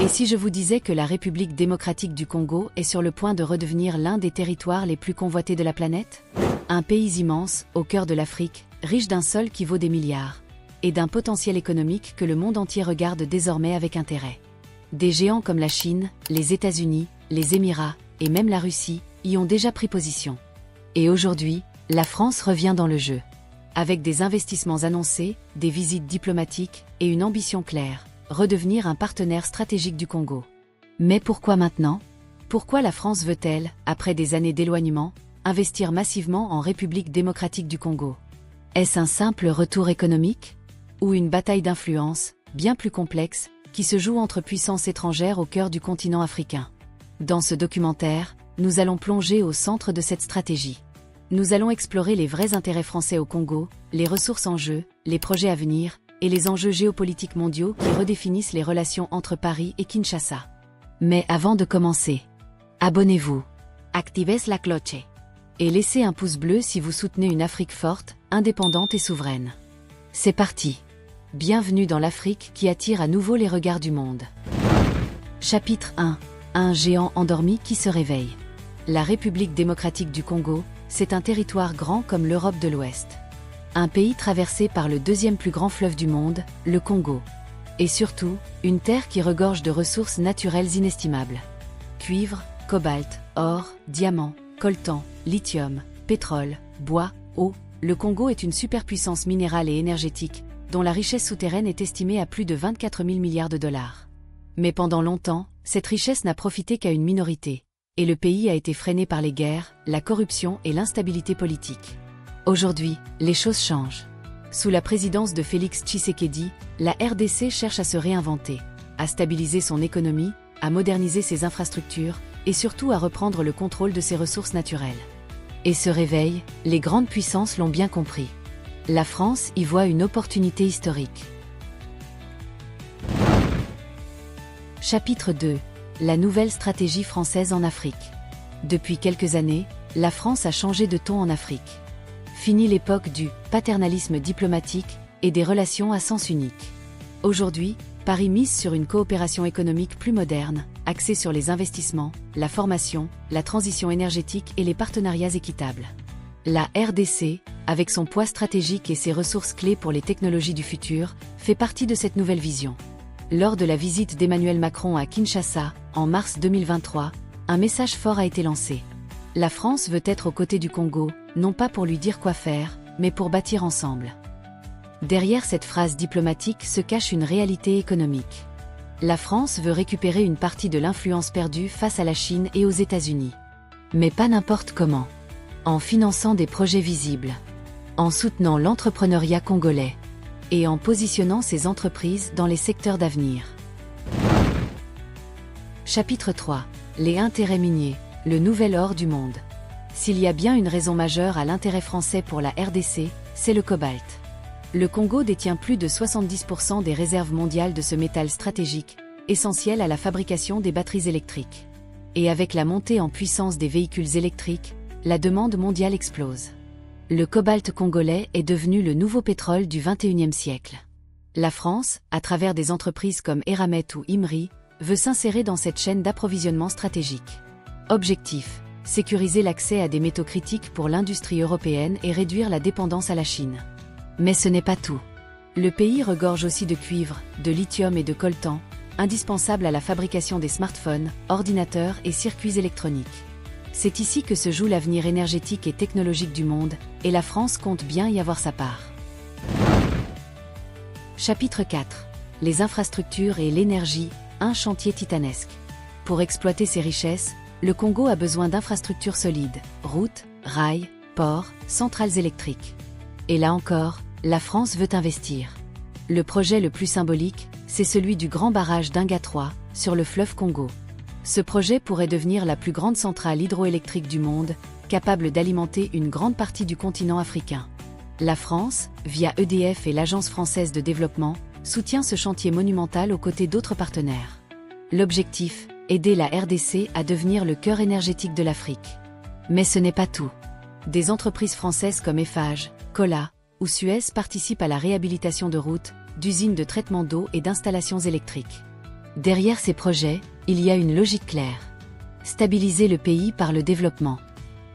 Et si je vous disais que la République démocratique du Congo est sur le point de redevenir l'un des territoires les plus convoités de la planète? Un pays immense, au cœur de l'Afrique, riche d'un sol qui vaut des milliards, et d'un potentiel économique que le monde entier regarde désormais avec intérêt. Des géants comme la Chine, les États-Unis, les Émirats, et même la Russie, y ont déjà pris position. Et aujourd'hui, la France revient dans le jeu. Avec des investissements annoncés, des visites diplomatiques, et une ambition claire, redevenir un partenaire stratégique du Congo. Mais pourquoi maintenant? Pourquoi la France veut-elle, après des années d'éloignement, investir massivement en République démocratique du Congo? Est-ce un simple retour économique? Ou une bataille d'influence, bien plus complexe, qui se joue entre puissances étrangères au cœur du continent africain? Dans ce documentaire, nous allons plonger au centre de cette stratégie. Nous allons explorer les vrais intérêts français au Congo, les ressources en jeu, les projets à venir, et les enjeux géopolitiques mondiaux qui redéfinissent les relations entre Paris et Kinshasa. Mais avant de commencer, abonnez-vous, activez la cloche, et laissez un pouce bleu si vous soutenez une Afrique forte, indépendante et souveraine. C'est parti! Bienvenue dans l'Afrique qui attire à nouveau les regards du monde. Chapitre 1. Un géant endormi qui se réveille. La République démocratique du Congo, c'est un territoire grand comme l'Europe de l'Ouest. Un pays traversé par le deuxième plus grand fleuve du monde, le Congo. Et surtout, une terre qui regorge de ressources naturelles inestimables. Cuivre, cobalt, or, diamants, coltan, lithium, pétrole, bois, eau, le Congo est une superpuissance minérale et énergétique, dont la richesse souterraine est estimée à plus de 24 000 milliards de dollars. Mais pendant longtemps, cette richesse n'a profité qu'à une minorité, et le pays a été freiné par les guerres, la corruption et l'instabilité politique. Aujourd'hui, les choses changent. Sous la présidence de Félix Tshisekedi, la RDC cherche à se réinventer, à stabiliser son économie, à moderniser ses infrastructures, et surtout à reprendre le contrôle de ses ressources naturelles. Et ce réveil, les grandes puissances l'ont bien compris. La France y voit une opportunité historique. Chapitre 2. La nouvelle stratégie française en Afrique. Depuis quelques années, la France a changé de ton en Afrique. Fini l'époque du paternalisme diplomatique et des relations à sens unique. Aujourd'hui, Paris mise sur une coopération économique plus moderne, axée sur les investissements, la formation, la transition énergétique et les partenariats équitables. La RDC, avec son poids stratégique et ses ressources clés pour les technologies du futur, fait partie de cette nouvelle vision. Lors de la visite d'Emmanuel Macron à Kinshasa, en mars 2023, un message fort a été lancé. La France veut être aux côtés du Congo, non pas pour lui dire quoi faire, mais pour bâtir ensemble. Derrière cette phrase diplomatique se cache une réalité économique. La France veut récupérer une partie de l'influence perdue face à la Chine et aux États-Unis. Mais pas n'importe comment. En finançant des projets visibles, en soutenant l'entrepreneuriat congolais, et en positionnant ses entreprises dans les secteurs d'avenir. Chapitre 3. Les intérêts miniers, le nouvel or du monde. S'il y a bien une raison majeure à l'intérêt français pour la RDC, c'est le cobalt. Le Congo détient plus de 70% des réserves mondiales de ce métal stratégique, essentiel à la fabrication des batteries électriques. Et avec la montée en puissance des véhicules électriques, la demande mondiale explose. Le cobalt congolais est devenu le nouveau pétrole du XXIe siècle. La France, à travers des entreprises comme Eramet ou Imri, veut s'insérer dans cette chaîne d'approvisionnement stratégique. Objectif: sécuriser l'accès à des métaux critiques pour l'industrie européenne et réduire la dépendance à la Chine. Mais ce n'est pas tout. Le pays regorge aussi de cuivre, de lithium et de coltan, indispensables à la fabrication des smartphones, ordinateurs et circuits électroniques. C'est ici que se joue l'avenir énergétique et technologique du monde, et la France compte bien y avoir sa part. Chapitre 4. Les infrastructures et l'énergie, un chantier titanesque. Pour exploiter ces richesses, le Congo a besoin d'infrastructures solides, routes, rails, ports, centrales électriques. Et là encore, la France veut investir. Le projet le plus symbolique, c'est celui du grand barrage d'Inga 3, sur le fleuve Congo. Ce projet pourrait devenir la plus grande centrale hydroélectrique du monde, capable d'alimenter une grande partie du continent africain. La France, via EDF et l'Agence française de développement, soutient ce chantier monumental aux côtés d'autres partenaires. L'objectif, aider la RDC à devenir le cœur énergétique de l'Afrique. Mais ce n'est pas tout. Des entreprises françaises comme Eiffage, Colas ou Suez participent à la réhabilitation de routes, d'usines de traitement d'eau et d'installations électriques. Derrière ces projets, il y a une logique claire. Stabiliser le pays par le développement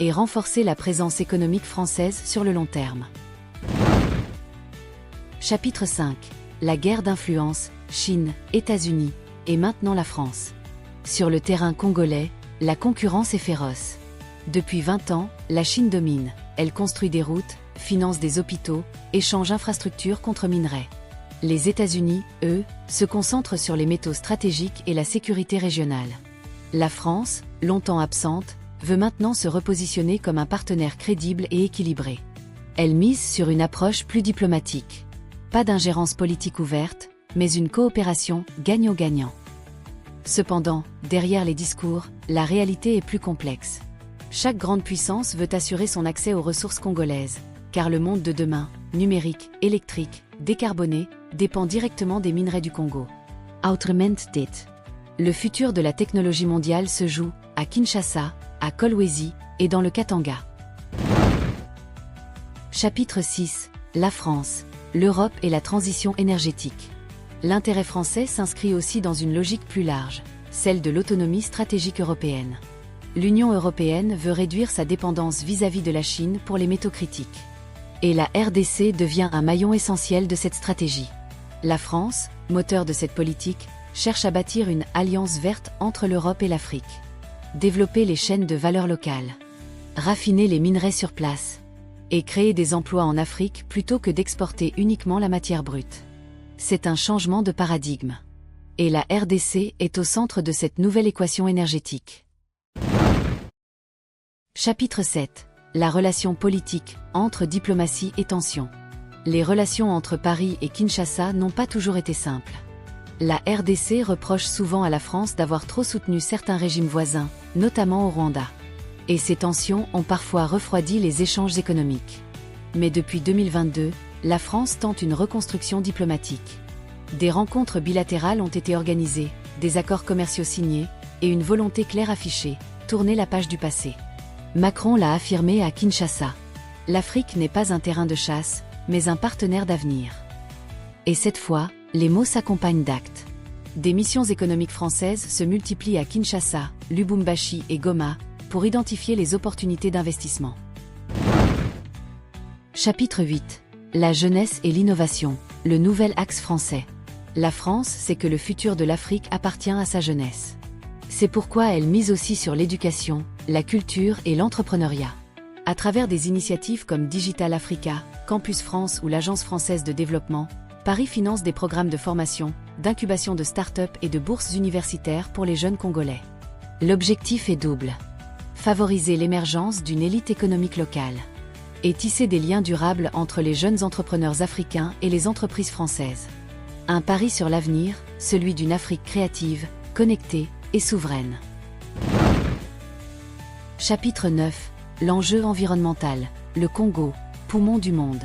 et renforcer la présence économique française sur le long terme. Chapitre 5. La guerre d'influence, Chine, États-Unis, et maintenant la France. Sur le terrain congolais, la concurrence est féroce. Depuis 20 ans, la Chine domine. Elle construit des routes, finance des hôpitaux, échange infrastructures contre minerais. Les États-Unis, eux, se concentrent sur les métaux stratégiques et la sécurité régionale. La France, longtemps absente, veut maintenant se repositionner comme un partenaire crédible et équilibré. Elle mise sur une approche plus diplomatique. Pas d'ingérence politique ouverte, mais une coopération gagnant-gagnant. Cependant, derrière les discours, la réalité est plus complexe. Chaque grande puissance veut assurer son accès aux ressources congolaises, car le monde de demain, numérique, électrique, décarboné, dépend directement des minerais du Congo. Autrement dit, le futur de la technologie mondiale se joue à Kinshasa, à Kolwezi et dans le Katanga. Chapitre 6. La France, l'Europe et la transition énergétique. L'intérêt français s'inscrit aussi dans une logique plus large, celle de l'autonomie stratégique européenne. L'Union européenne veut réduire sa dépendance vis-à-vis de la Chine pour les métaux critiques. Et la RDC devient un maillon essentiel de cette stratégie. La France, moteur de cette politique, cherche à bâtir une alliance verte entre l'Europe et l'Afrique. Développer les chaînes de valeur locales. Raffiner les minerais sur place. Et créer des emplois en Afrique plutôt que d'exporter uniquement la matière brute. C'est un changement de paradigme. Et la RDC est au centre de cette nouvelle équation énergétique. Chapitre 7. La relation politique, entre diplomatie et tension. Les relations entre Paris et Kinshasa n'ont pas toujours été simples. La RDC reproche souvent à la France d'avoir trop soutenu certains régimes voisins, notamment au Rwanda. Et ces tensions ont parfois refroidi les échanges économiques. Mais depuis 2022, la France tente une reconstruction diplomatique. Des rencontres bilatérales ont été organisées, des accords commerciaux signés, et une volonté claire affichée, tourner la page du passé. Macron l'a affirmé à Kinshasa. L'Afrique n'est pas un terrain de chasse, mais un partenaire d'avenir. Et cette fois, les mots s'accompagnent d'actes. Des missions économiques françaises se multiplient à Kinshasa, Lubumbashi et Goma, pour identifier les opportunités d'investissement. Chapitre 8. La jeunesse et l'innovation, le nouvel axe français. La France sait que le futur de l'Afrique appartient à sa jeunesse. C'est pourquoi elle mise aussi sur l'éducation, la culture et l'entrepreneuriat. À travers des initiatives comme Digital Africa, Campus France ou l'Agence française de développement, Paris finance des programmes de formation, d'incubation de start-up et de bourses universitaires pour les jeunes Congolais. L'objectif est double. Favoriser l'émergence d'une élite économique locale. Et tisser des liens durables entre les jeunes entrepreneurs africains et les entreprises françaises. Un pari sur l'avenir, celui d'une Afrique créative, connectée et souveraine. Chapitre 9. L'enjeu environnemental, le Congo, poumon du monde.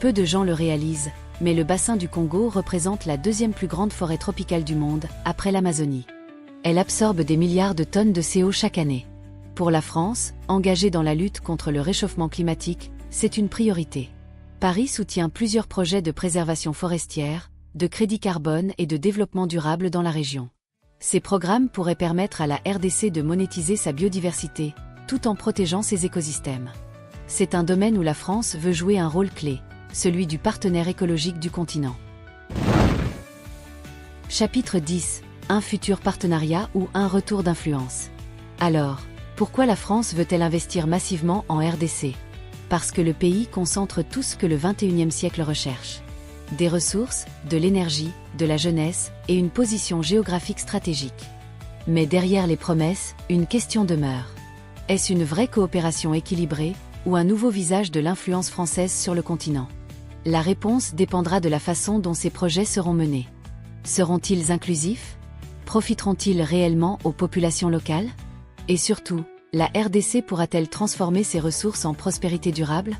Peu de gens le réalisent, mais le bassin du Congo représente la deuxième plus grande forêt tropicale du monde, après l'Amazonie. Elle absorbe des milliards de tonnes de CO chaque année. Pour la France, engagée dans la lutte contre le réchauffement climatique, c'est une priorité. Paris soutient plusieurs projets de préservation forestière, de crédit carbone et de développement durable dans la région. Ces programmes pourraient permettre à la RDC de monétiser sa biodiversité, tout en protégeant ses écosystèmes. C'est un domaine où la France veut jouer un rôle clé, celui du partenaire écologique du continent. Chapitre 10. Un futur partenariat ou un retour d'influence. Alors, pourquoi la France veut-elle investir massivement en RDC? Parce que le pays concentre tout ce que le XXIe siècle recherche. Des ressources, de l'énergie, de la jeunesse et une position géographique stratégique. Mais derrière les promesses, une question demeure. Est-ce une vraie coopération équilibrée ou un nouveau visage de l'influence française sur le continent? La réponse dépendra de la façon dont ces projets seront menés. Seront-ils inclusifs? Profiteront-ils réellement aux populations locales? Et surtout, la RDC pourra-t-elle transformer ses ressources en prospérité durable?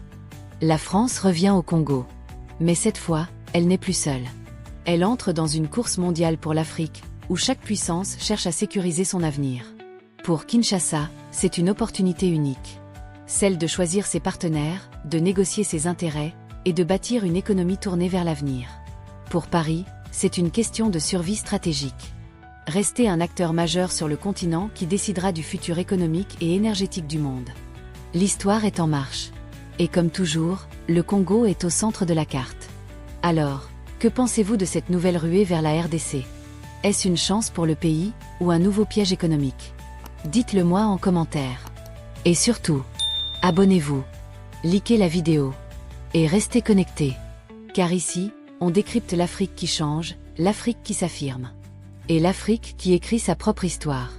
La France revient au Congo. Mais cette fois, elle n'est plus seule. Elle entre dans une course mondiale pour l'Afrique, où chaque puissance cherche à sécuriser son avenir. Pour Kinshasa, c'est une opportunité unique. Celle de choisir ses partenaires, de négocier ses intérêts, et de bâtir une économie tournée vers l'avenir. Pour Paris, c'est une question de survie stratégique. rester un acteur majeur sur le continent qui décidera du futur économique et énergétique du monde. L'histoire est en marche. Et comme toujours, le Congo est au centre de la carte. Alors, que pensez-vous de cette nouvelle ruée vers la RDC? Est-ce une chance pour le pays, ou un nouveau piège économique? Dites-le moi en commentaire. Et surtout, abonnez-vous, likez la vidéo, et restez connectés. Car ici, on décrypte l'Afrique qui change, l'Afrique qui s'affirme. Et l'Afrique qui écrit sa propre histoire.